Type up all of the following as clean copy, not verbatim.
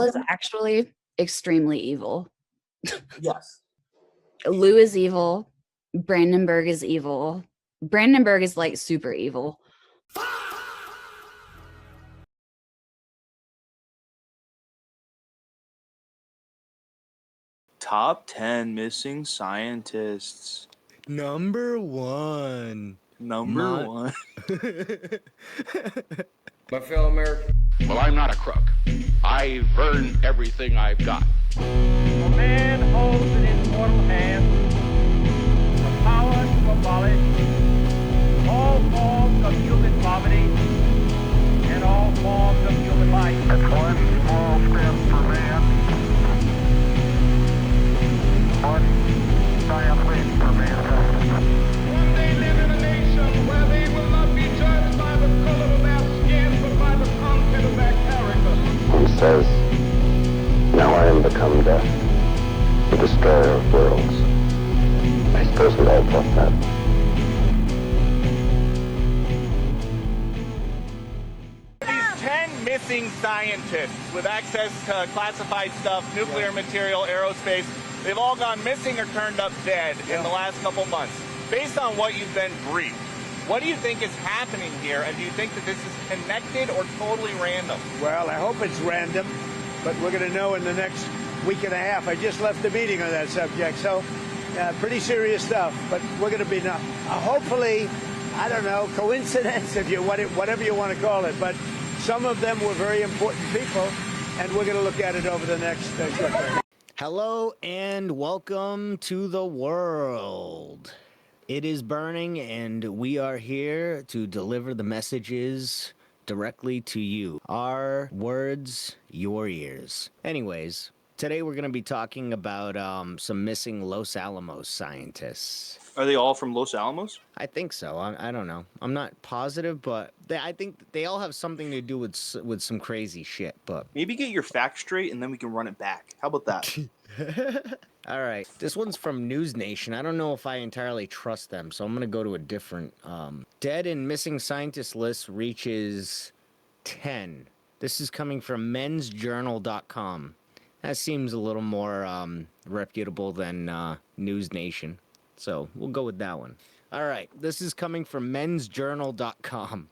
is actually extremely evil. Yes. Lou is evil. Brandenburg is evil. Brandenburg is like super evil. Top 10 missing scientists. Number one. Number one. My fellow Americans. Well, I'm not a crook. I've earned everything I've got. A man holds in his mortal hand the power to abolish all forms of human poverty and all forms of human life. It's one small step for man, one giant leap for mankind. One day live in a nation where they will not be judged by the color of their skin, but by the content of their character. He says, "Now I am become death, the destroyer of worlds." I suppose we all thought that. These 10 missing scientists with access to classified stuff, nuclear material, aerospace, they've all gone missing or turned up dead in the last couple months. Based on what you've been briefed, what do you think is happening here, and do you think that this is connected or totally random? Well, I hope it's random, but we're going to know in the next week and a half. I just left a meeting on that subject, so pretty serious stuff, but we're going to be hopefully, I don't know, coincidence, if you whatever you want to call it, but some of them were very important people, and we're going to look at it over the next short time. Hello and welcome to the world. It is burning, and we are here to deliver the messages directly to you. Our words, your ears. Anyways, today we're going to be talking about some missing Los Alamos scientists. Are they all from Los Alamos? I think so. I don't know. I'm not positive, but I think they all have something to do with some crazy shit. But Maybe get your facts straight and then we can run it back. How about that? all right, this one's from News Nation. I don't know if I entirely trust them, so I'm gonna go to a different. Dead and missing scientist list reaches 10. This is coming from mensjournal.com. That seems a little more reputable than News Nation, so we'll go with that one. All right, this is coming from mensjournal.com.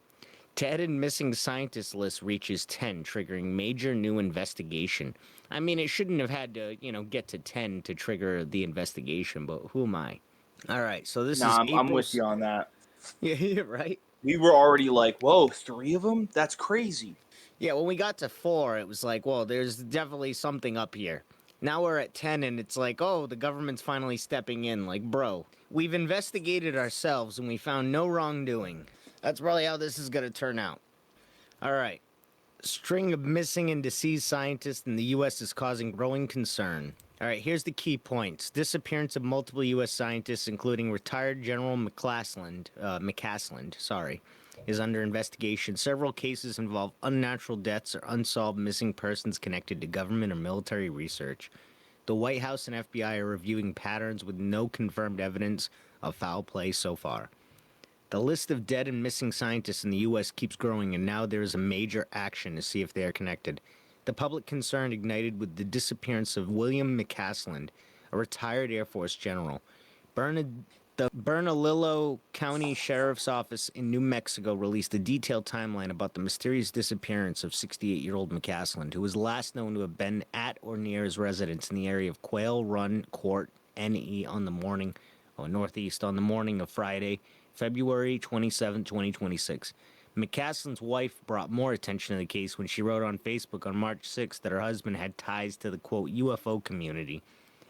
Dead and missing scientist list reaches 10, triggering major new investigation. I mean, it shouldn't have had to, get to 10 to trigger the investigation, but who am I? All right, so this is I'm with you on that. Yeah, right? We were already like, whoa, 3 of them? That's crazy. Yeah, when we got to 4, it was like, well, there's definitely something up here. Now we're at 10, and it's like, oh, the government's finally stepping in. Like, bro, we've investigated ourselves, and we found no wrongdoing. That's probably how this is going to turn out. All right. String of missing and deceased scientists in the U.S. is causing growing concern. All right, here's the key points. Disappearance of multiple U.S. scientists, including retired General McCasland, is under investigation. Several cases involve unnatural deaths or unsolved missing persons connected to government or military research. The White House and FBI are reviewing patterns with no confirmed evidence of foul play so far. The list of dead and missing scientists in the U.S. keeps growing, and now there is a major action to see if they are connected. The public concern ignited with the disappearance of William McCasland, a retired Air Force general. The Bernalillo County Sheriff's Office in New Mexico released a detailed timeline about the mysterious disappearance of 68-year-old McCasland, who was last known to have been at or near his residence in the area of Quail Run Court, NE, northeast on the morning of Friday, February 27, 2026. McCasland's wife brought more attention to the case when she wrote on Facebook on March 6 that her husband had ties to the, quote, UFO community,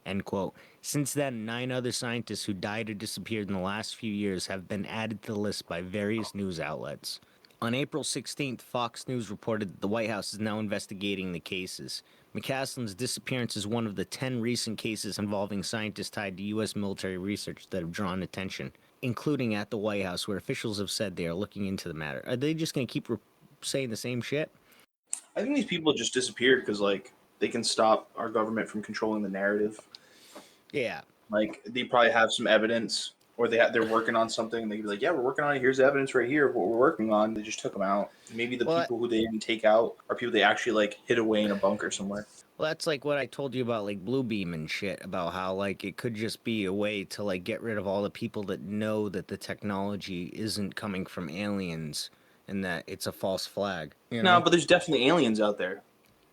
end quote. Since then, 9 other scientists who died or disappeared in the last few years have been added to the list by various news outlets. On April 16th, Fox News reported that the White House is now investigating the cases. McCasland's disappearance is one of the 10 recent cases involving scientists tied to U.S. military research that have drawn attention, including at the White House, where officials have said they are looking into the matter. Are they just going to keep saying the same shit? I think these people just disappeared because, they can stop our government from controlling the narrative. Yeah. They probably have some evidence or they're working on something, and they'd be like, "Yeah, we're working on it. Here's the evidence right here of what we're working on." They just took them out. Maybe the people who they didn't take out are people they actually like hid away in a bunker somewhere. Well, that's like what I told you about, like Bluebeam and shit, about how like it could just be a way to like get rid of all the people that know that the technology isn't coming from aliens and that it's a false flag. You know? No, but there's definitely aliens out there.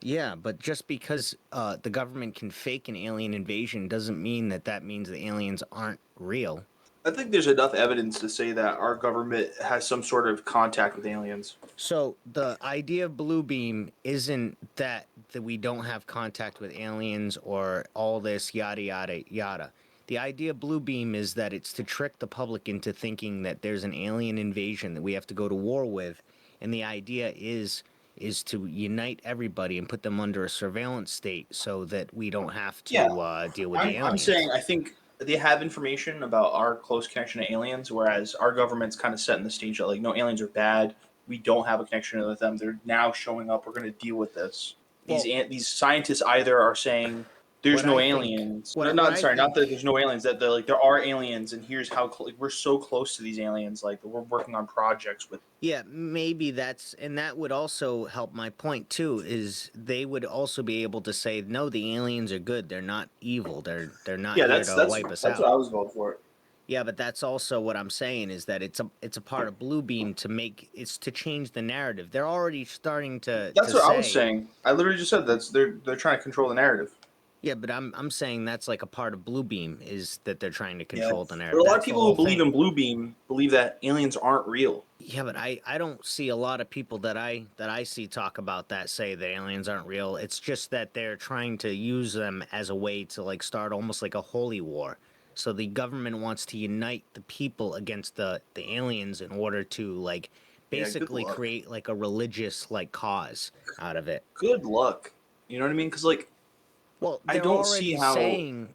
Yeah, but just because the government can fake an alien invasion doesn't mean that means the aliens aren't real. I think there's enough evidence to say that our government has some sort of contact with aliens. So the idea of Bluebeam isn't that we don't have contact with aliens or all this yada yada yada. The idea of Bluebeam is that it's to trick the public into thinking that there's an alien invasion that we have to go to war with, and the idea is to unite everybody and put them under a surveillance state so that we don't have to deal with the aliens. I'm saying I think they have information about our close connection to aliens, whereas our government's kind of setting the stage that like, no, aliens are bad. We don't have a connection with them. They're now showing up. We're going to deal with this. These scientists either are saying there's no aliens. Not that there's no aliens. That they're like there are aliens, and here's how we're so close to these aliens. Like we're working on projects with. Yeah, maybe that would also help my point too. Is they would also be able to say, no, the aliens are good. They're not evil. They're not here to wipe us out. That's what I was going for. Yeah, but that's also what I'm saying is that it's a part of Bluebeam to change the narrative. They're already starting to. That's what I was saying. I literally just said they're trying to control the narrative. Yeah, but I'm saying that's like a part of Bluebeam is that they're trying to control the narrative. But a lot of people who believe in Bluebeam believe that aliens aren't real. Yeah, but I don't see a lot of people that I see talk about that say that aliens aren't real. It's just that they're trying to use them as a way to like start almost like a holy war. So the government wants to unite the people against the aliens in order to like basically create like a religious like cause out of it. Good luck. You know what I mean? Because like. Well, I don't see how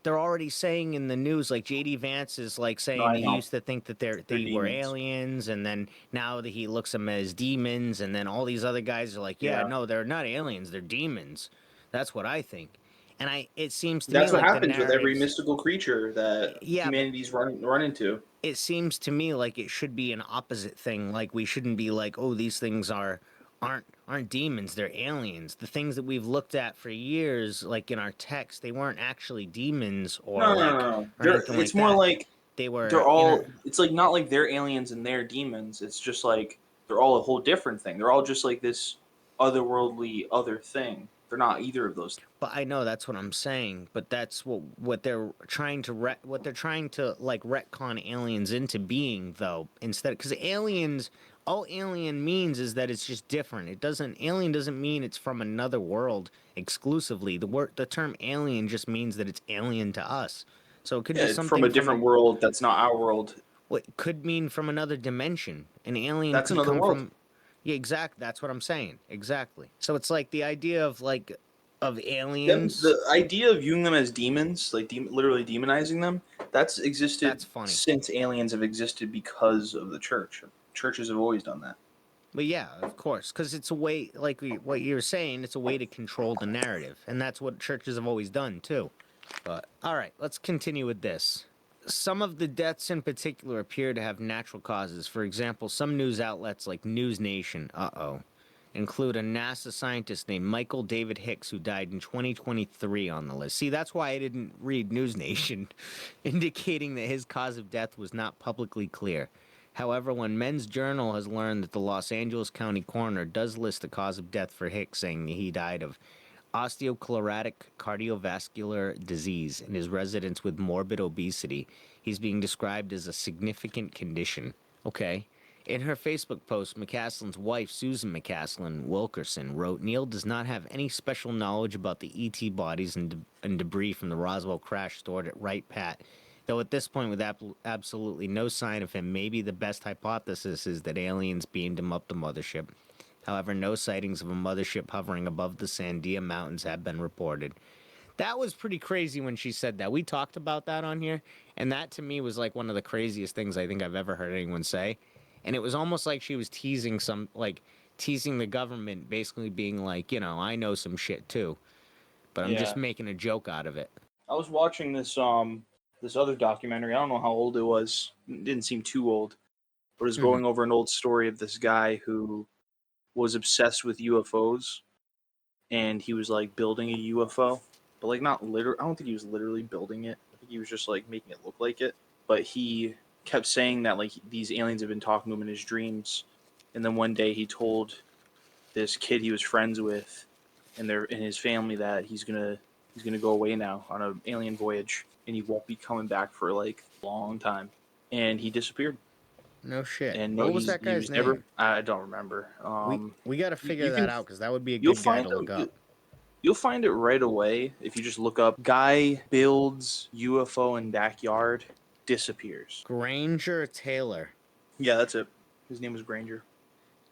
they're already saying in the news, like JD Vance is like saying he used to think that they were aliens, and then now that he looks them as demons, and then all these other guys are like, no, they're not aliens, they're demons. That's what I think, and it seems to me that's what happens with every mystical creature that humanity's run into. It seems to me like it should be an opposite thing. Like we shouldn't be like, oh, these things aren't demons, they're aliens. The things that we've looked at for years, like in our text, they weren't actually demons or no. It's more like they're all. It's like not like they're aliens and they're demons. It's just like they're all a whole different thing. They're all just like this otherworldly other thing. They're not either of those. But I know that's what I'm saying. But that's what they're trying to like retcon aliens into being though instead because aliens. All alien means is that it's just different. Alien doesn't mean it's from another world exclusively. The term alien just means that it's alien to us. So it could be something from a different world that's not our world. What could mean from another dimension. An alien that's could another come world. From Yeah, exactly. That's what I'm saying. Exactly. So it's like the idea of aliens. The idea of viewing them as demons, like literally demonizing them, that's existed since aliens have existed because of the church. Churches have always done that. But yeah, of course, because it's a way, like what you were saying, it's a way to control the narrative, and that's what churches have always done too. But all right, let's continue with this. Some of the deaths in particular appear to have natural causes. For example, some news outlets like News Nation, include a NASA scientist named Michael David Hicks who died in 2023 on the list. See, that's why I didn't read News Nation, indicating that his cause of death was not publicly clear. However, when Men's Journal has learned that the Los Angeles County coroner does list the cause of death for Hicks, saying that he died of osteocleritic cardiovascular disease in his residence with morbid obesity, he's being described as a significant condition. Okay. In her Facebook post, McCaslin's wife, Susan McCaslin Wilkerson, wrote, Neil does not have any special knowledge about the ET bodies and debris from the Roswell crash stored at Wright Pat. Though at this point, with absolutely no sign of him, maybe the best hypothesis is that aliens beamed him up the mothership. However, no sightings of a mothership hovering above the Sandia Mountains have been reported. That was pretty crazy when she said that. We talked about that on here, and that to me was like one of the craziest things I think I've ever heard anyone say. And it was almost like she was teasing the government, basically being like, I know some shit too, but I'm just making a joke out of it. I was watching this this other documentary. I don't know how old it was. It didn't seem too old, but it was Mhm. going over an old story of this guy who was obsessed with UFOs, and he was like building a UFO, but like not literally. I don't think he was literally building it. I think he was just like making it look like it. But he kept saying that like these aliens have been talking to him in his dreams, and then one day he told this kid he was friends with and his family that he's gonna go away now on an alien voyage, and he won't be coming back for like a long time, and he disappeared. No shit. And no, What was that he guy's was never. name? I don't remember. We got to You figure that can out because that would be a you'll good guy find to look up. you'll find it right away if you just look up guy builds UFO in backyard disappears. Granger Taylor. Yeah, that's it. His name was Granger.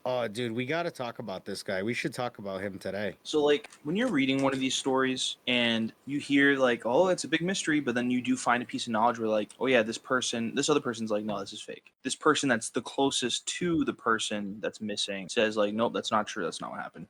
Oh, dude, we got to talk about this guy. We should talk about him today. So, like, when you're reading one of these stories and you hear, like, oh, it's a big mystery, but then you do find a piece of knowledge where, like, oh, yeah, this other person's like, no, this is fake. This person that's the closest to the person that's missing says, like, nope, that's not true. That's not what happened.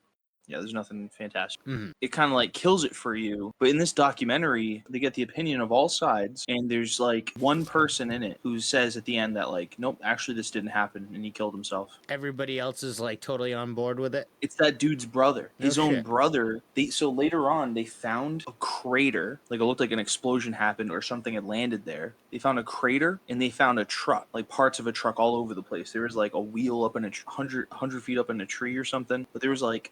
Yeah, there's nothing fantastic. Mhm. It kind of like kills it for you. But in this documentary, they get the opinion of all sides, and there's like one person in it who says at the end that like, nope, actually this didn't happen, and he killed himself. Everybody else is like totally on board with it. It's that dude's brother. No His own shit. brother. So later on, they found a crater. Like, it looked like an explosion happened or something had landed there. They found a crater, and they found a truck, like parts of a truck all over the place. There was like a wheel up in 100 feet up in a tree or something. But there was like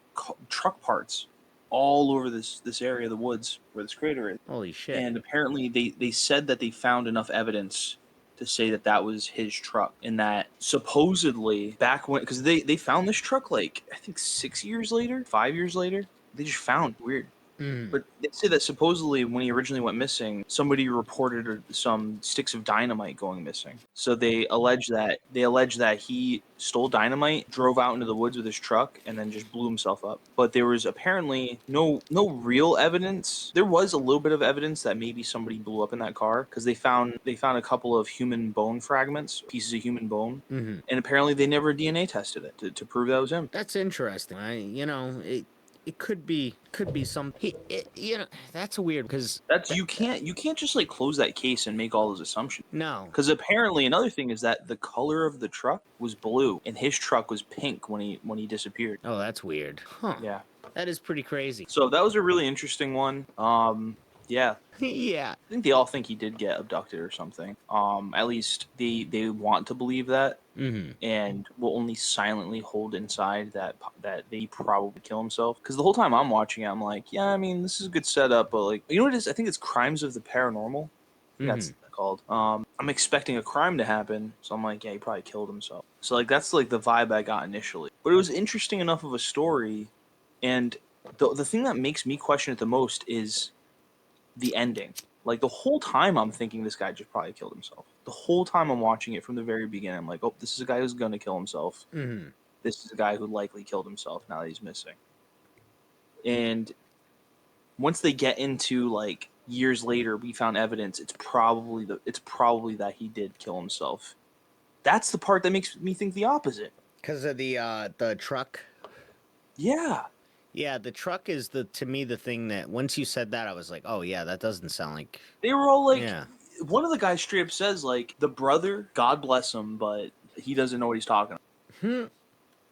truck parts all over this area of the woods where this crater is. Holy shit. And apparently they said that they found enough evidence to say that that was his truck, and that supposedly back when, because they found this truck like I think 5 years later, they just found weird. But they say that supposedly when he originally went missing, somebody reported some sticks of dynamite going missing. So they allege that he stole dynamite, drove out into the woods with his truck, and then just blew himself up. But there was apparently no real evidence. There was a little bit of evidence that maybe somebody blew up in that car, because they found a couple of human bone fragments, pieces of human bone, and apparently they never DNA tested it to prove that was him. That's interesting. It could be some. That's weird because You can't just like close that case and make all those assumptions. no, Because apparently another thing is that the color of the truck was blue and his truck was pink when he disappeared. oh, that's weird. Huh? Yeah. That is pretty crazy. So that was a really interesting one. Yeah. Yeah. I think they all think he did get abducted or something. At least they want to believe that, and will only silently hold inside that they probably kill himself. Because the whole time I'm watching it, I'm like, yeah, I mean, this is a good setup, but like, you know what it is? I think it's Crimes of the Paranormal. I think that's called. I'm expecting a crime to happen, so I'm like, yeah, he probably killed himself. So like that's like the vibe I got initially. But it was interesting enough of a story, and the thing that makes me question it the most is the ending. Like the whole time I'm thinking this guy just probably killed himself. The whole time I'm watching it from the very beginning, I'm like, oh, this is a guy who's gonna kill himself. This is a guy who likely killed himself now that he's missing. And once they get into like years later, we found evidence. It's probably that he did kill himself. That's the part that makes me think the opposite. Because of the truck. Yeah. Yeah, the truck is to me the thing that once you said that I was like, oh yeah, that doesn't sound like. They were all like, yeah. One of the guys straight up says like, the brother, God bless him, but he doesn't know what he's talking about.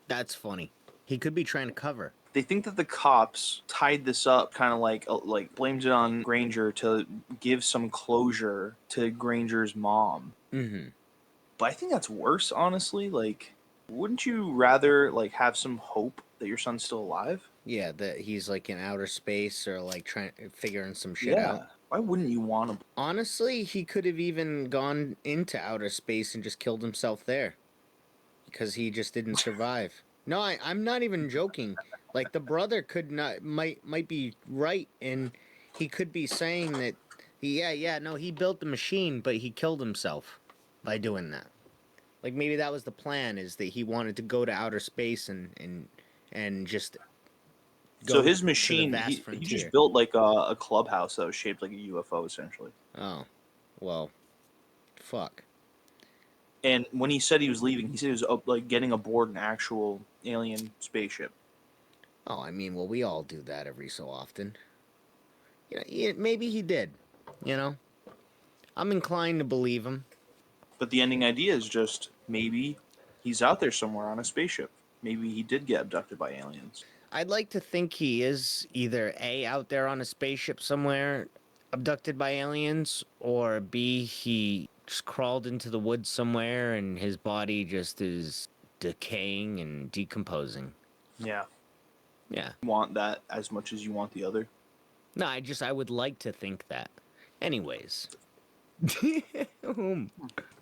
That's funny. He could be trying to cover. They think that the cops tied this up, kind of like blamed it on Granger to give some closure to Granger's mom. But I think that's worse, honestly. Like, wouldn't you rather like have some hope that your son's still alive? Yeah, that he's like in outer space or like figuring some shit out. Why wouldn't you want him? Honestly, he could have even gone into outer space and just killed himself there. Because he just didn't survive. No, I'm not even joking. Like the brother might be right, and he could be saying that he built the machine, but he killed himself by doing that. Like maybe that was the plan, is that he wanted to go to outer space and just go. So his to the machine, vast he frontier. just built like a clubhouse that was shaped like a UFO, essentially. Oh, well, fuck. And when he said he was leaving, he said he was like getting aboard an actual alien spaceship. Oh, I mean, well, we all do that every so often. Maybe he did. You know, I'm inclined to believe him. But the ending idea is just maybe he's out there somewhere on a spaceship. Maybe he did get abducted by aliens. I'd like to think he is either A, out there on a spaceship somewhere, abducted by aliens, or B, he just crawled into the woods somewhere and his body just is decaying and decomposing. Yeah. Yeah. You want that as much as you want the other. No, I would like to think that. Anyways. No.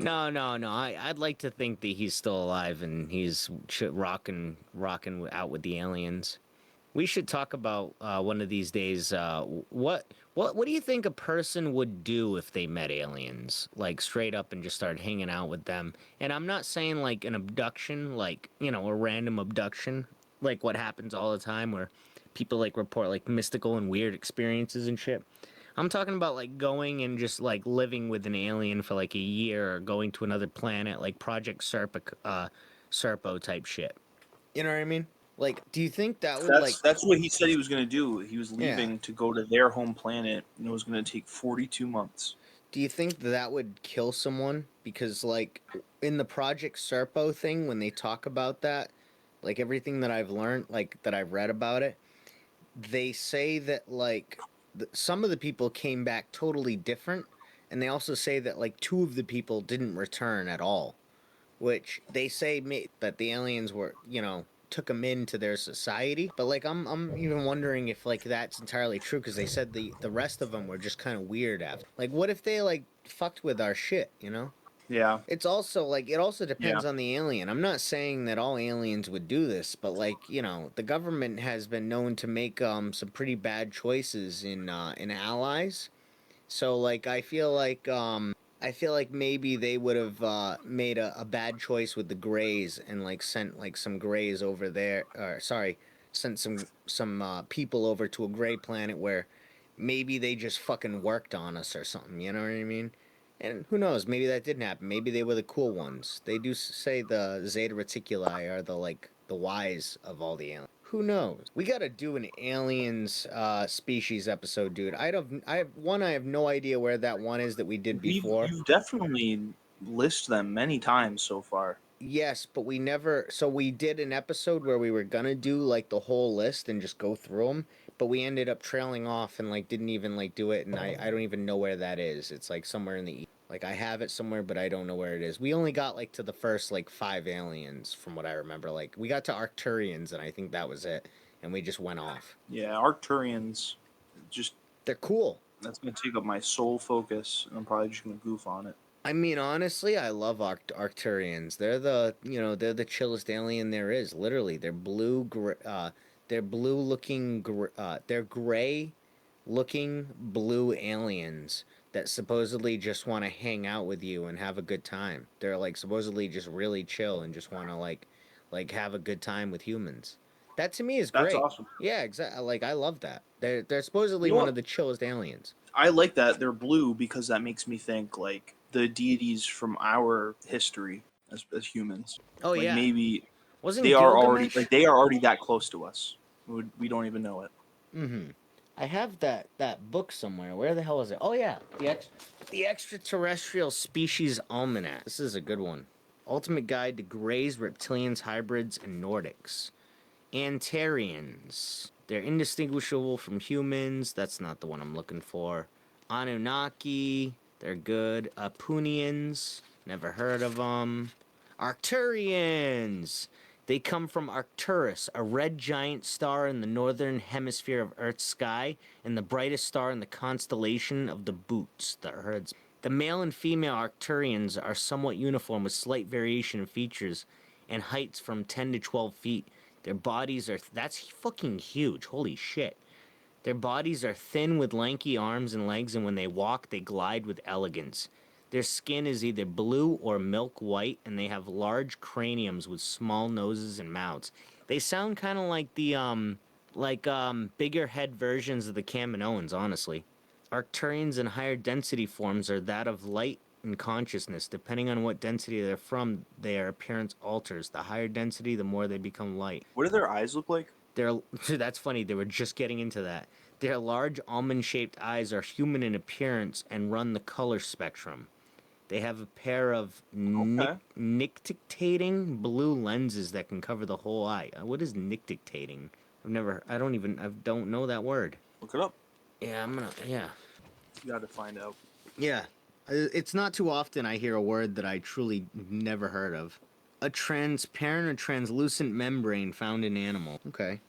I'd like to think that he's still alive and he's rocking out with the aliens. We should talk about one of these days. What do you think a person would do if they met aliens, like straight up and just started hanging out with them? And I'm not saying like an abduction, like a random abduction, like what happens all the time, where people like report like mystical and weird experiences and shit. I'm talking about like going and just like living with an alien for like a year, or going to another planet, like Project Serpo type shit. You know what I mean? Like, do you think that would That's what he said he was going to do. He was Yeah. leaving to go to their home planet, and it was going to take 42 months. Do you think that would kill someone? Because like in the Project Serpo thing, when they talk about that, like everything that I've learned, like that I've read about it, they say that like some of the people came back totally different, and they also say that like two of the people didn't return at all, which they say that the aliens were, took them into their society. But like I'm even wondering if like that's entirely true, because they said the rest of them were just kind of weird after. Like, what if they like fucked with our shit, Yeah. It's also like it also depends on the alien. I'm not saying that all aliens would do this, but like, the government has been known to make some pretty bad choices in allies. So like I feel like maybe they would have made a bad choice with the Greys and like sent like some Greys over there, or sorry, sent some people over to a Grey planet where maybe they just fucking worked on us or something. You know what I mean? And who knows? Maybe that didn't happen. Maybe they were the cool ones. They do say the Zeta Reticuli are the wise of all the aliens. Who knows? We gotta do an aliens species episode, dude. I have no idea where that one is that we did before. You've definitely listed them many times so far. Yes, but we never. So we did an episode where we were gonna do like the whole list and just go through them, but we ended up trailing off and like didn't even like do it, and I don't even know where that is. It's like somewhere in the like I have it somewhere, but I don't know where it is. We only got like to the first like 5 aliens from what I remember. Like we got to Arcturians, and I think that was it, and we just went off. Yeah, Arcturians, they're cool. That's gonna take up my sole focus, and I'm probably just gonna goof on it. I mean, honestly, I love Arcturians. They're they're the chillest alien there is. Literally, they're they're they're gray-looking blue aliens that supposedly just want to hang out with you and have a good time. They're like supposedly just really chill and just want to like have a good time with humans. That to me is great. That's awesome. Yeah, exactly. Like I love that. They're supposedly one of the chillest aliens. I like that they're blue because that makes me think like the deities from our history as humans. Oh like, yeah, maybe wasn't they are Gilgamesh? already that close to us. We don't even know it. Mm-hmm. I have that book somewhere. Where the hell is it? Oh yeah, the Extraterrestrial Species Almanac. This is a good one. Ultimate Guide to Greys, Reptilians, Hybrids, and Nordics. Antarians. They're indistinguishable from humans. That's not the one I'm looking for. Anunnaki. They're good. Apunians. Never heard of them. Arcturians. They come from Arcturus, a red giant star in the northern hemisphere of Earth's sky, and the brightest star in the constellation of the Boots, the Herds. The male and female Arcturians are somewhat uniform with slight variation in features and heights from 10 to 12 feet. Their bodies are... That's fucking huge. Holy shit. Their bodies are thin with lanky arms and legs, and when they walk, they glide with elegance. Their skin is either blue or milk white, and they have large craniums with small noses and mouths. They sound kind of like the, bigger head versions of the Kaminoans, honestly. Arcturians in higher density forms are that of light and consciousness. Depending on what density they're from, their appearance alters. The higher density, the more they become light. What do their eyes look like? That's funny, they were just getting into that. Their large almond-shaped eyes are human in appearance and run the color spectrum. They have a pair of nictitating blue lenses that can cover the whole eye. What is nictitating? I don't know that word. Look it up. Yeah, yeah. You got to find out. Yeah. It's not too often I hear a word that I truly never heard of. A transparent or translucent membrane found in animal. Okay.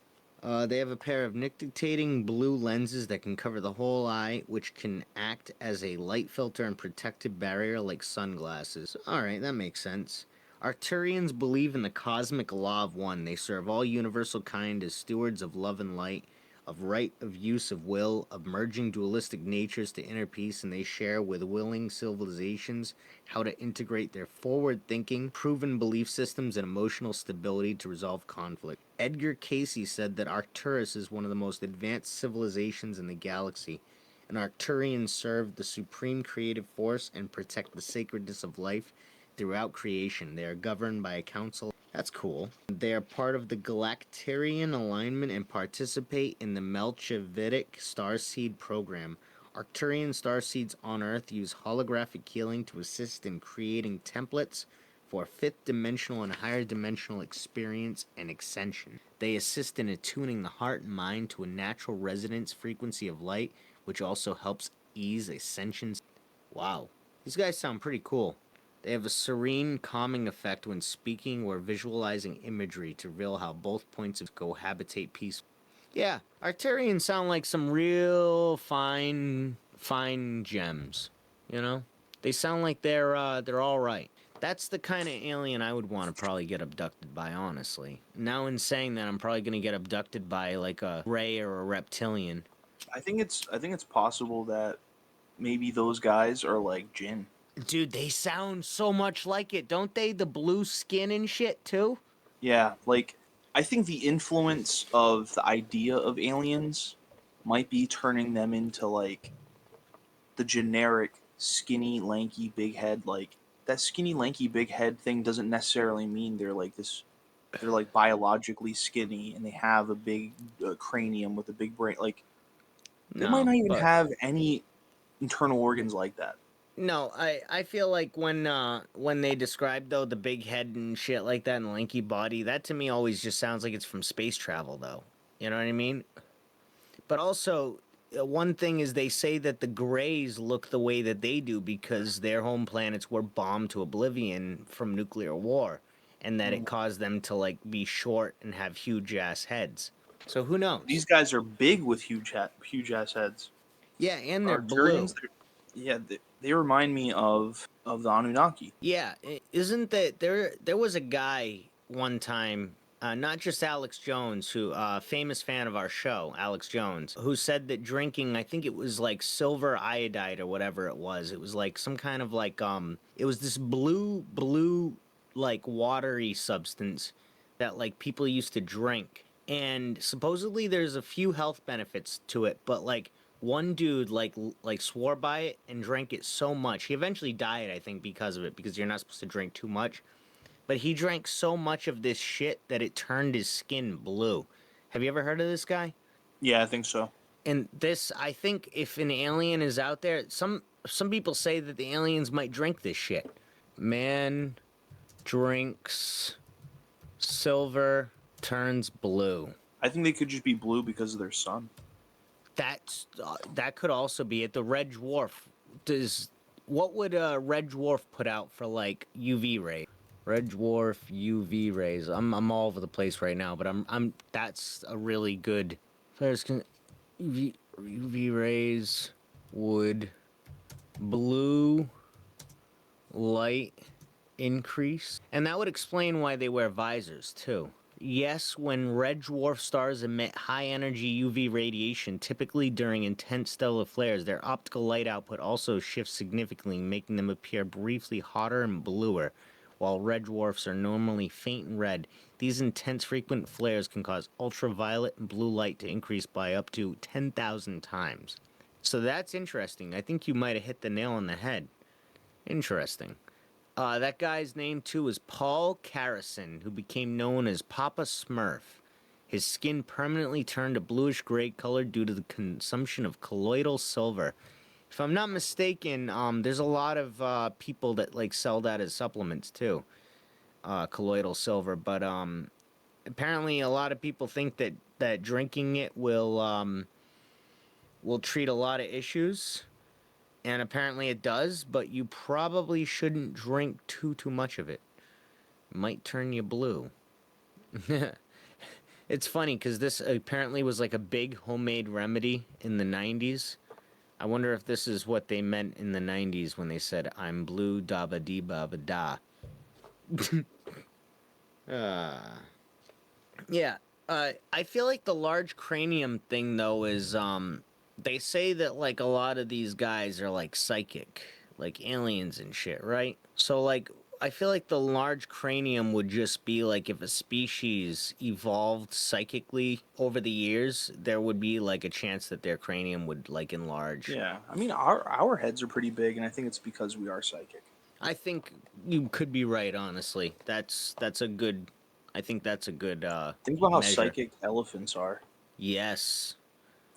They have a pair of nictitating blue lenses that can cover the whole eye, which can act as a light filter and protective barrier like sunglasses. Alright, that makes sense. Arcturians believe in the cosmic law of one. They serve all universal kind as stewards of love and light, of right of use of will, of merging dualistic natures to inner peace, and they share with willing civilizations how to integrate their forward-thinking, proven belief systems and emotional stability to resolve conflict. Edgar Cayce said that Arcturus is one of the most advanced civilizations in the galaxy, and Arcturians serve the supreme creative force and protect the sacredness of life throughout creation. They are governed by a council. That's cool. They are part of the Galactarian alignment and participate in the Melchivitic starseed program. Arcturian starseeds on Earth use holographic healing to assist in creating templates for fifth dimensional and higher dimensional experience and ascension. They assist in attuning the heart and mind to a natural resonance frequency of light, which also helps ease ascension. Wow. These guys sound pretty cool. They have a serene, calming effect when speaking or visualizing imagery to reveal how both points of cohabitate peacefully. Yeah, Arcturians sound like some real fine gems, you know? They sound like they're all right. That's the kind of alien I would want to probably get abducted by, honestly. Now in saying that, I'm probably going to get abducted by like a ray or a reptilian. I think it's possible that maybe those guys are like Jinn. Dude, they sound so much like it, don't they? The blue skin and shit, too? Yeah, like, I think the influence of the idea of aliens might be turning them into, like, the generic skinny, lanky, big head. Like, that skinny, lanky, big head thing doesn't necessarily mean they're like this. They're like biologically skinny and they have a big cranium with a big brain. Like, they might not even have any internal organs like that. No, I feel like when they describe though the big head and shit like that and lanky body, that to me always just sounds like it's from space travel though. You know what I mean? But also, one thing is they say that the Greys look the way that they do because their home planets were bombed to oblivion from nuclear war, and that it caused them to like be short and have huge ass heads. So who knows? These guys are big with huge ass heads. Yeah, and they're Arcturians, blue. They remind me of the Anunnaki. Yeah, isn't that there was a guy one time, not just Alex Jones, who famous fan of our show, Alex Jones, who said that drinking, I think it was like silver iodide or whatever it was. It was like some kind of like it was this blue like watery substance that like people used to drink. And supposedly there's a few health benefits to it, but like one dude like swore by it and drank it so much. He eventually died, I think, because of it, because you're not supposed to drink too much. But he drank so much of this shit that it turned his skin blue. Have you ever heard of this guy? Yeah, I think so. And this, I think if an alien is out there, some people say that the aliens might drink this shit. Man drinks silver, turns blue. I think they could just be blue because of their sun. That could also be it. The red dwarf what would a red dwarf put out for like UV rays? Red dwarf UV rays. I'm all over the place right now, but I'm that's a really good. UV rays would blue light increase, and that would explain why they wear visors too. Yes, when red dwarf stars emit high-energy UV radiation, typically during intense stellar flares, their optical light output also shifts significantly, making them appear briefly hotter and bluer. While red dwarfs are normally faint and red, these intense frequent flares can cause ultraviolet and blue light to increase by up to 10,000 times. So that's interesting. I think you might have hit the nail on the head. Interesting. That guy's name, too, is Paul Carrison, who became known as Papa Smurf. His skin permanently turned a bluish-gray color due to the consumption of colloidal silver. If I'm not mistaken, there's a lot of people that like sell that as supplements too, colloidal silver. But apparently, a lot of people think that drinking it will treat a lot of issues, and apparently it does. But you probably shouldn't drink too much of it. It might turn you blue. It's funny because this apparently was like a big homemade remedy in the 90s. I wonder if this is what they meant in the 90s when they said, I'm blue, da ba dee ba ba da. Yeah, I feel like the large cranium thing, though, is, they say that, like, a lot of these guys are, like, psychic, like aliens and shit, right? So, like, I feel like the large cranium would just be like if a species evolved psychically over the years, there would be like a chance that their cranium would like enlarge. Yeah, I mean our heads are pretty big, and I think it's because we are psychic. I think you could be right, honestly. That's a good. I think that's a good. Think about how measure. psychic elephants are. Yes.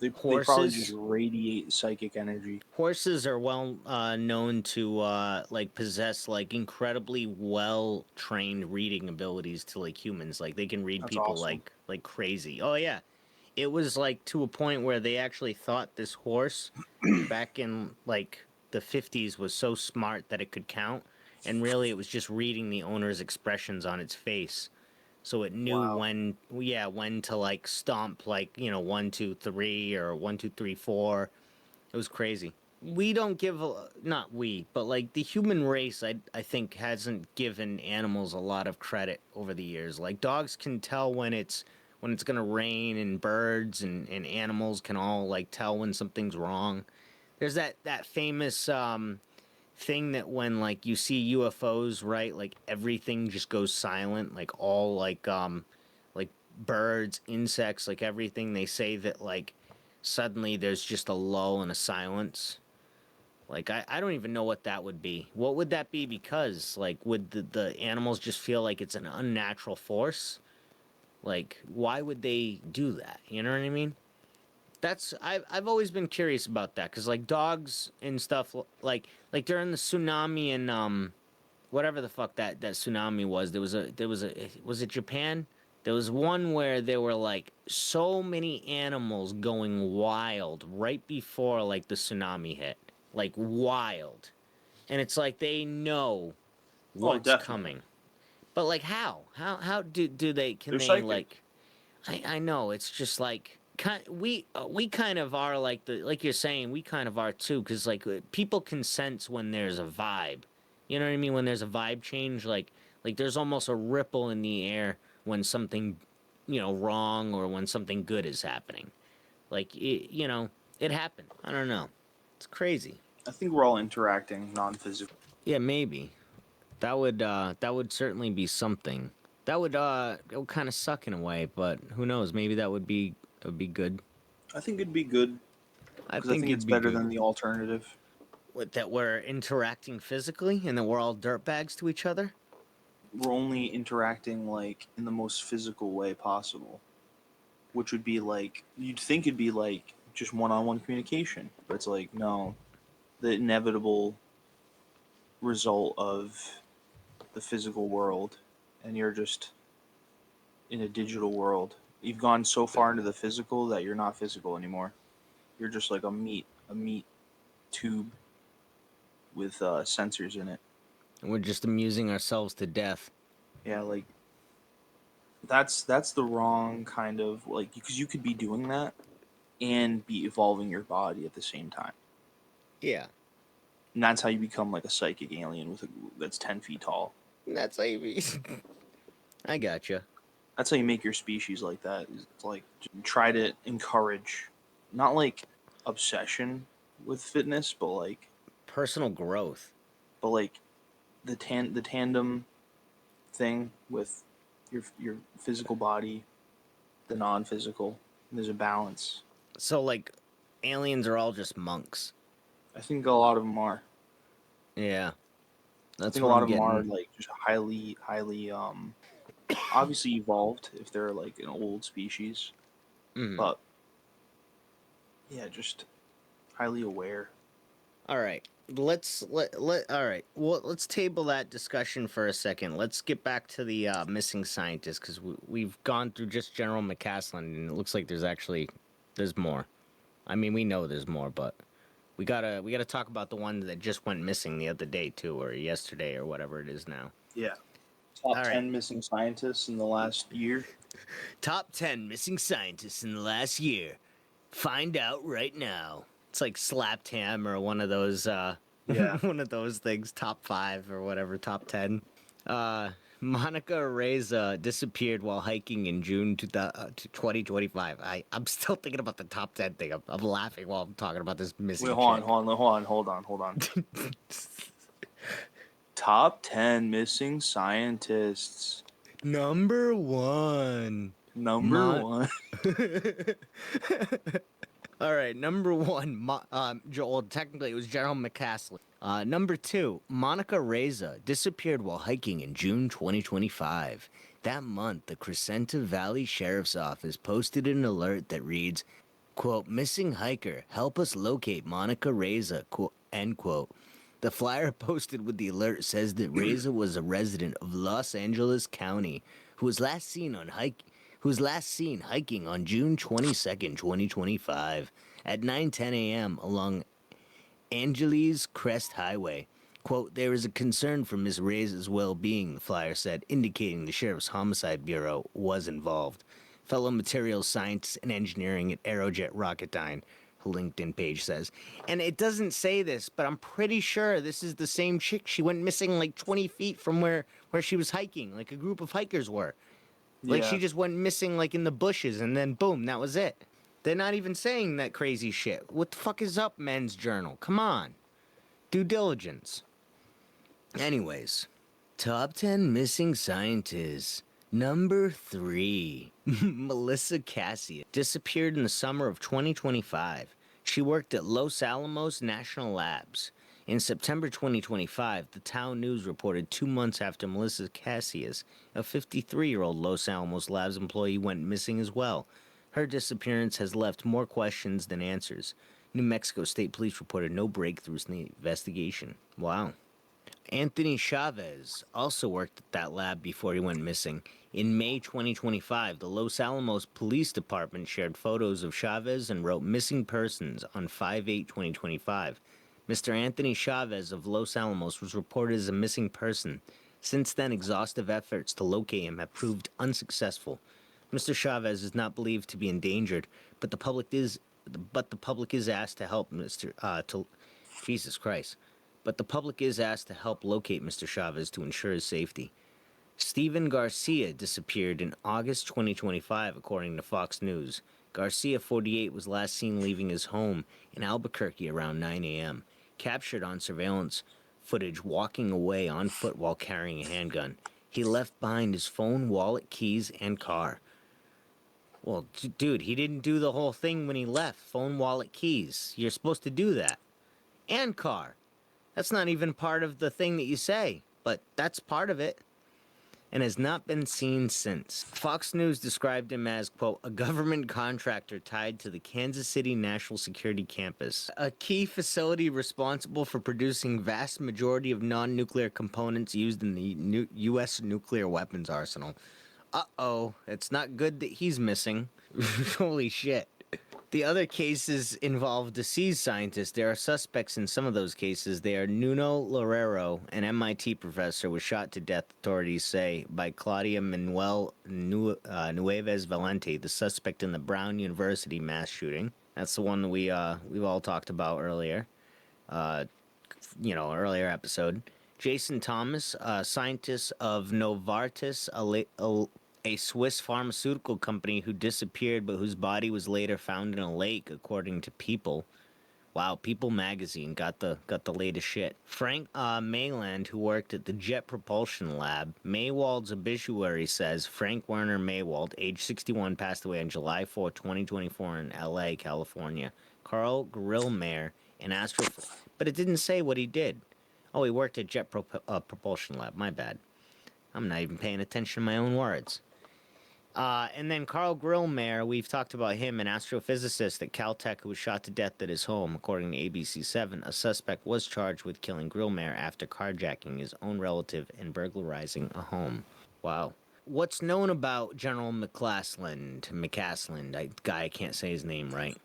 They probably just radiate psychic energy. Horses are well known to like possess like incredibly well trained reading abilities to like humans. Like they can read That's people awesome. like crazy. Oh yeah, it was like to a point where they actually thought this horse back in like the 50s was so smart that it could count, and really it was just reading the owner's expressions on its face. So it knew Wow. when to like stomp, like, you know, 1, 2, 3 or 1, 2, 3, 4. It was crazy. We don't give not we, but like the human race, I think hasn't given animals a lot of credit over the years. Like dogs can tell when it's gonna rain, and birds and animals can all like tell when something's wrong. There's that famous thing that when like you see UFOs, right? Like everything just goes silent, like all like birds, insects, like everything. They say that like suddenly there's just a lull and a silence. Like I don't even know what that would be. What would that be? Because like would the animals just feel like it's an unnatural force? Like why would they do that? You know what I mean? That's I've always been curious about that because like dogs and stuff like during the tsunami and whatever the fuck that tsunami was, there was a was it Japan? There was one where there were like so many animals going wild right before like the tsunami hit, like wild, and it's like they know what's definitely. coming, but like how do they can They're they psychic. like I know it's just like we kind of are like the like you're saying we kind of are too because like people can sense when there's a vibe, you know what I mean, when there's a vibe change like there's almost a ripple in the air when something, you know, wrong or when something good is happening, like you know, it happened. I don't know, it's crazy. I think we're all interacting non-physical. Yeah, maybe that would certainly be something. That would it would kind of suck in a way, but who knows, maybe that would be good. I think it'd be good I because I think it'd it's be better good. than the alternative. What, that we're interacting physically and that we're all dirtbags to each other? We're only interacting like in the most physical way possible, which would be like you'd think it'd be like just one-on-one communication, but it's like no, the inevitable result of the physical world, and you're just in a digital world. You've gone so far into the physical that you're not physical anymore. You're just like a meat tube with sensors in it. And we're just amusing ourselves to death. Yeah, like that's the wrong kind of like because you could be doing that and be evolving your body at the same time. Yeah. And that's how you become like a psychic alien that's 10 feet tall. That's how you I gotcha. That's how you make your species like that. It's like try to encourage, not like obsession with fitness, but like Personal growth. the tandem thing with your physical body, the non-physical. There's a balance. So like aliens are all just monks. I think a lot of them are. Yeah. I That's think a what lot I'm of them are getting. like just highly obviously evolved if they're like an old species, but yeah, just highly aware. All right. All right. Well, let's table that discussion for a second. Let's get back to the missing scientists because we've gone through just General McCaslin and it looks like there's more. I mean, we know there's more, but we gotta talk about the one that just went missing the other day too, or yesterday, or whatever it is now. Yeah. Top All 10 right. missing scientists in the last year. Top 10 missing scientists in the last year. Find out right now. It's like Slapped Ham or one of those Yeah. one of those things, top 5 or whatever, top 10. Monica Reza disappeared while hiking in June 2025. I'm still thinking about the top 10 thing. I'm laughing while I'm talking about this missing Wait, chick. hold on. Top 10 missing scientists. Number 1. Number one. All right, number 1, Joel, technically it was General McCaslin. Number 2, Monica Reza disappeared while hiking in June 2025. That month, the Crescenta Valley Sheriff's Office posted an alert that reads, quote, missing hiker, help us locate Monica Reza, quote, end quote. The flyer posted with the alert says that Reza was a resident of Los Angeles County who was last seen hiking on June 22nd, 2025 at 9:10 a.m. along Angeles Crest Highway. Quote, there is a concern for Ms. Reza's well-being, the flyer said, indicating the Sheriff's Homicide Bureau was involved. Fellow materials science and engineering at Aerojet Rocketdyne, her LinkedIn page says. And it doesn't say this, but I'm pretty sure this is the same chick. She went missing like 20 feet from where she was hiking, like a group of hikers were. Like, Yeah. she just went missing, like, in the bushes, and then, boom, that was it. They're not even saying that crazy shit. What the fuck is up, Men's Journal? Come on. Due diligence. Anyways, top 10 missing scientists. Number 3, Melissa Cassia, disappeared in the summer of 2025. She worked at Los Alamos National Labs. In September 2025, the Town News reported 2 months after Melissa Cassius, a 53-year-old Los Alamos Labs employee, went missing as well. Her disappearance has left more questions than answers. New Mexico State Police reported no breakthroughs in the investigation. Wow. Anthony Chavez also worked at that lab before he went missing. In May 2025, the Los Alamos Police Department shared photos of Chavez and wrote missing persons on 5/8/2025. Mr. Anthony Chavez of Los Alamos was reported as a missing person. Since then, exhaustive efforts to locate him have proved unsuccessful. Mr. Chavez is not believed to be endangered, but the public is asked to help Jesus Christ. But the public is asked to help locate Mr. Chavez to ensure his safety. Steven Garcia disappeared in August 2025, according to Fox News. Garcia, 48, was last seen leaving his home in Albuquerque around 9 a.m., captured on surveillance footage walking away on foot while carrying a handgun. He left behind his phone, wallet, keys, and car. Well, dude, he didn't do the whole thing when he left. Phone, wallet, keys. You're supposed to do that. And car. That's not even part of the thing that you say, but that's part of it. And has not been seen since. Fox News described him as, quote, a government contractor tied to the Kansas City National Security Campus, a key facility responsible for producing vast majority of non-nuclear components used in the U.S. nuclear weapons arsenal. Uh-oh, it's not good that he's missing. Holy shit. The other cases involve deceased scientists. There are suspects in some of those cases. They are Nuno Loureiro, an MIT professor, was shot to death, authorities say, by Claudia Manuel Nueves Valente, the suspect in the Brown University mass shooting. That's the one that we've all talked about earlier. Earlier episode. Jason Thomas, a scientist of Novartis, a Swiss pharmaceutical company who disappeared but whose body was later found in a lake, according to People. Wow, People magazine got the latest shit. Frank Mayland, who worked at the Jet Propulsion Lab. Maywald's obituary says Frank Werner Maywald, age 61, passed away on July 4, 2024 in L.A., California. Carl Grillmayer, an but it didn't say what he did. Oh, he worked at Jet Propulsion Lab, my bad. I'm not even paying attention to my own words. And then Carl Grillmayer, we've talked about him, an astrophysicist at Caltech who was shot to death at his home. According to ABC7, a suspect was charged with killing Grillmayer after carjacking his own relative and burglarizing a home. Wow. What's known about General McCaslin? I can't say his name right.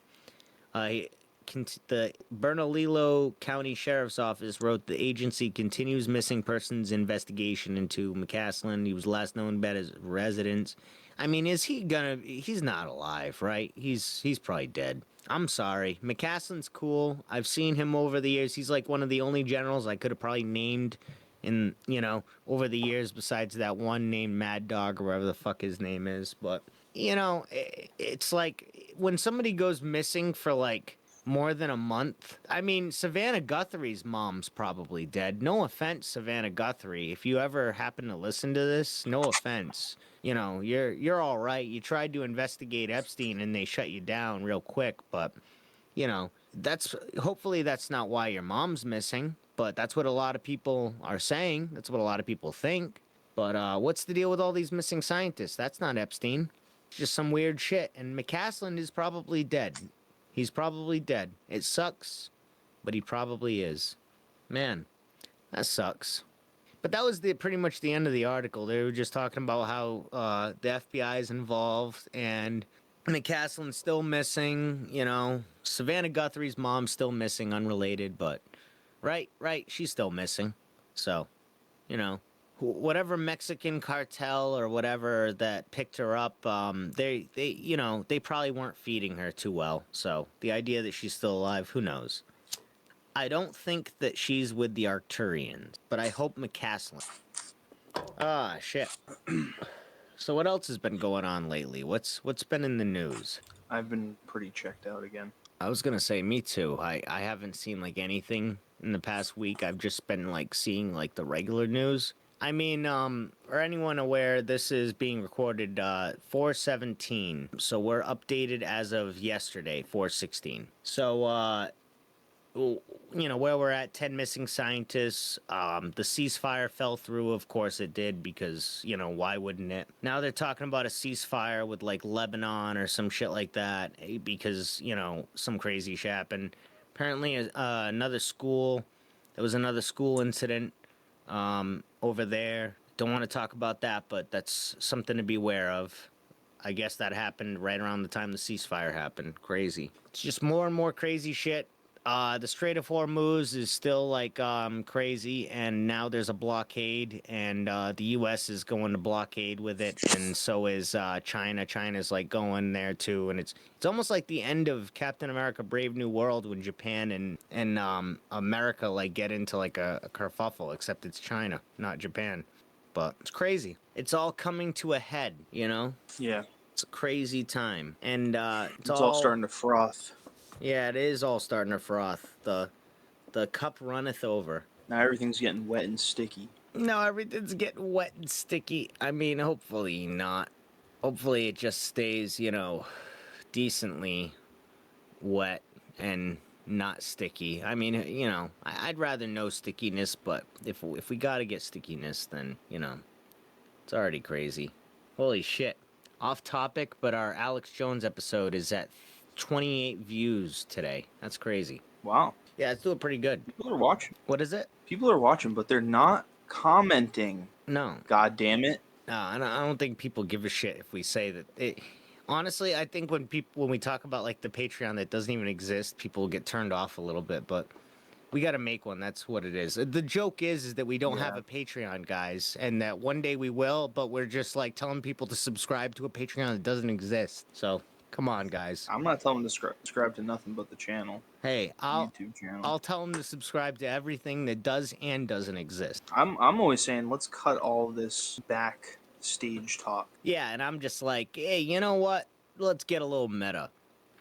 The Bernalillo County Sheriff's Office wrote the agency continues missing persons investigation into McCaslin. He was last known at his residence. I mean, he's not alive, right? He's probably dead. I'm sorry. McCaslin's cool. I've seen him over the years. He's like one of the only generals I could have probably named over the years besides that one named Mad Dog or whatever the fuck his name is. But, it's like when somebody goes missing for like more than a month. I mean, Savannah Guthrie's mom's probably dead. No offense, Savannah Guthrie. If you ever happen to listen to this, no offense. You're all right. You tried to investigate Epstein and they shut you down real quick, but hopefully that's not why your mom's missing, but that's what a lot of people are saying. That's what a lot of people think. But what's the deal with all these missing scientists? That's not Epstein. It's just some weird shit. And McCaslin is probably dead. He's probably dead. It sucks, but he probably is. Man, that sucks. But that was pretty much the end of the article. They were just talking about how the FBI is involved and McCaslin's still missing. Savannah Guthrie's mom's still missing, unrelated, but right, she's still missing. So, whatever Mexican cartel or whatever that picked her up, they probably weren't feeding her too well. So the idea that she's still alive, who knows? I don't think that she's with the Arcturians, but I hope McCaslin. Ah, shit. So what else has been going on lately? What's been in the news? I've been pretty checked out again. I was gonna say, me too. I haven't seen like anything in the past week. I've just been like seeing like the regular news. I mean, for anyone aware, this is being recorded 4/17, so we're updated as of yesterday, 4/16. So, where we're at, 10 missing scientists. The ceasefire fell through, of course it did, because, why wouldn't it? Now they're talking about a ceasefire with, like, Lebanon or some shit like that, because, some crazy shit happened. Apparently, there was another school incident over there. Don't want to talk about that, but that's something to be aware of. I guess that happened right around the time the ceasefire happened. Crazy. It's just more and more crazy shit. The Strait of Hormuz is still like crazy, and now there's a blockade, and the U.S. is going to blockade with it, and so is China. China's like going there too, and it's almost like the end of Captain America: Brave New World when Japan and America like get into like a kerfuffle, except it's China, not Japan. But it's crazy. It's all coming to a head, Yeah. It's a crazy time, and It's all starting to froth. Yeah, it is all starting to froth. The cup runneth over. Now everything's getting wet and sticky. No, everything's getting wet and sticky. I mean, hopefully not. Hopefully it just stays, decently wet and not sticky. I mean, I'd rather no stickiness, but if we gotta get stickiness, then, it's already crazy. Holy shit. Off topic, but our Alex Jones episode is at 28 views today. That's crazy. Wow. Yeah, it's doing pretty good. People are watching. What is it? People are watching, but they're not commenting. No. God damn it. No, I don't think people give a shit if we say that. Honestly, I think when we talk about like the Patreon that doesn't even exist, people get turned off a little bit, but we got to make one. That's what it is. The joke is that we don't have a Patreon, guys, and that one day we will, but we're just like telling people to subscribe to a Patreon that doesn't exist. So, come on, guys. I'm not telling them to subscribe to nothing but the channel. Hey, YouTube channel. I'll tell them to subscribe to everything that does and doesn't exist. I'm always saying, let's cut all this backstage talk. Yeah, and I'm just like, hey, you know what? Let's get a little meta.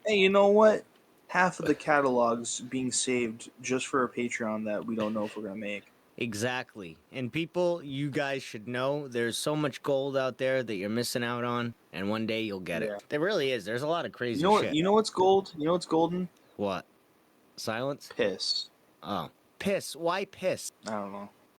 Hey, you know what? Half of the catalog's being saved just for a Patreon that we don't know if we're going to make. Exactly. And people, you guys should know there's so much gold out there that you're missing out on, and one day you'll get it. There really is. There's a lot of crazy shit. You know what's gold? You know what's golden? What? Silence? Piss. Oh. Piss? Why piss? I don't know.